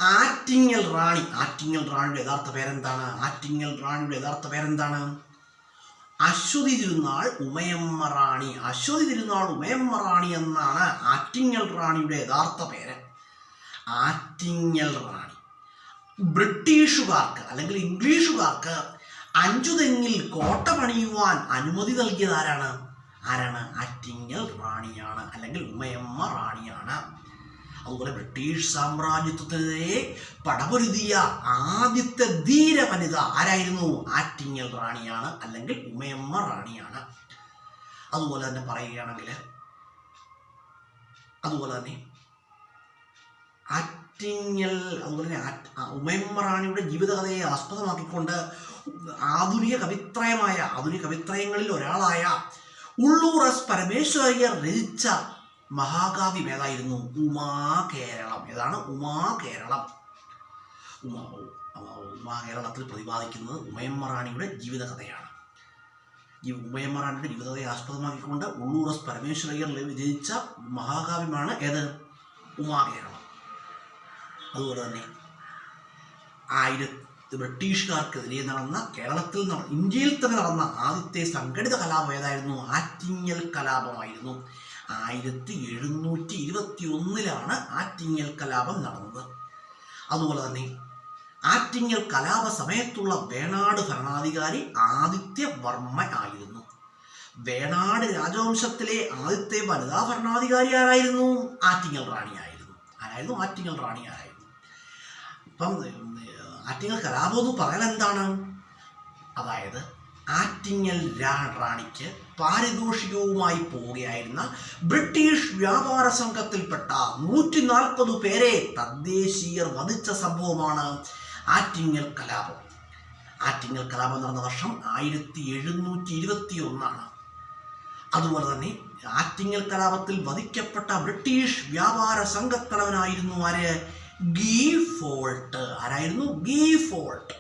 ആറ്റിങ്ങൽ റാണി. ആറ്റിങ്ങൽ റാണിയുടെ യഥാർത്ഥ പേരെന്താണ്? ആറ്റിങ്ങൽ റാണിയുടെ യഥാർത്ഥ പേരെന്താണ്? അശ്വതി തിരുനാൾ ഉമയമ്മ റാണി. അശ്വതി തിരുനാൾ ഉമയമ്മ റാണി എന്നാണ് ആറ്റിങ്ങൽ റാണിയുടെ യഥാർത്ഥ പേര്. ആറ്റിങ്ങൽ റാണി ബ്രിട്ടീഷുകാർക്ക് അല്ലെങ്കിൽ ഇംഗ്ലീഷുകാർക്ക് അഞ്ചുതെങ്ങിൽ കോട്ട പണിയുവാൻ അനുമതി നൽകിയത് ആരാണ്? ആറ്റിങ്ങൽ റാണിയാണ്, അല്ലെങ്കിൽ ഉമയമ്മ റാണിയാണ്. അതുപോലെ ബ്രിട്ടീഷ് സാമ്രാജ്യത്വത്തിനെതിരെ പടപൊരുതിയ ആദ്യത്തെ ധീര വനിത ആരായിരുന്നു? ആറ്റിങ്ങൽ റാണിയാണ്, അല്ലെങ്കിൽ ഉമയമ്മ റാണിയാണ്. അതുപോലെ തന്നെ പറയുകയാണെങ്കിൽ ഉമയമ്മ റാണിയുടെ ജീവിതകഥയെ ആസ്പദമാക്കിക്കൊണ്ട് ആധുനിക കവിത്രയങ്ങളിൽ ഒരാളായ ഉള്ളൂർ എസ് പരമേശ്വരയ്യർ രചിച്ച മഹാകാവ്യം ഏതായിരുന്നു? ഉമാകേരളം. ഏതാണ്? ഉമാകേരളം. ഉമാകേരളത്തിൽ പ്രതിപാദിക്കുന്നത് ഉമയമ്മ റാണിയുടെ ജീവിതകഥയാണ്. ഈ ഉമയമ്മ റാണിയുടെ ജീവിതകഥയെ ആസ്പദമാക്കിക്കൊണ്ട് ഉള്ളൂർ എസ് പരമേശ്വരയ്യർ രചിച്ച മഹാകാവ്യമാണ് ഏത്? ഉമാകേരളം. അതുപോലെ തന്നെ ബ്രിട്ടീഷുകാർക്കെതിരെ ഇന്ത്യയിൽ തന്നെ നടന്ന ആദ്യത്തെ സംഘടിത കലാപം ഏതായിരുന്നു? ആറ്റിങ്ങൽ കലാപമായിരുന്നു. 1721 ആറ്റിങ്ങൽ കലാപം നടന്നത്. അതുപോലെ തന്നെ ആറ്റിങ്ങൽ കലാപ സമയത്തുള്ള വേണാട് ഭരണാധികാരി ആദിത്യവർമ്മ ആയിരുന്നു. വേണാട് രാജവംശത്തിലെ ആദ്യത്തെ വനിതാ ഭരണാധികാരി ആരായിരുന്നു? ആറ്റിങ്ങൽ റാണിയായിരുന്നു. ആറ്റിങ്ങൽ റാണിയായിരുന്നു. ഇപ്പം ആറ്റിങ്ങൽ കലാപം എന്ന് പറയാൻ എന്താണ്? അതായത് ആറ്റിങ്ങൽ റാണിക്ക് പാരിതോഷികവുമായി പോവുകയായിരുന്ന ബ്രിട്ടീഷ് വ്യാപാര സംഘത്തിൽപ്പെട്ട 140 പേരെ തദ്ദേശീയർ വധിച്ച സംഭവമാണ് ആറ്റിങ്ങൽ കലാപം. ആറ്റിങ്ങൽ കലാപം നടന്ന വർഷം 1721. അതുപോലെ തന്നെ ആറ്റിങ്ങൽ കലാപത്തിൽ വധിക്കപ്പെട്ട ബ്രിട്ടീഷ് വ്യാപാര സംഘത്തലവനായിരുന്നു ആര്? ഗീ ഫോൾട്ട്. ആരായിരുന്നു? ഗീ ഫോൾട്ട്.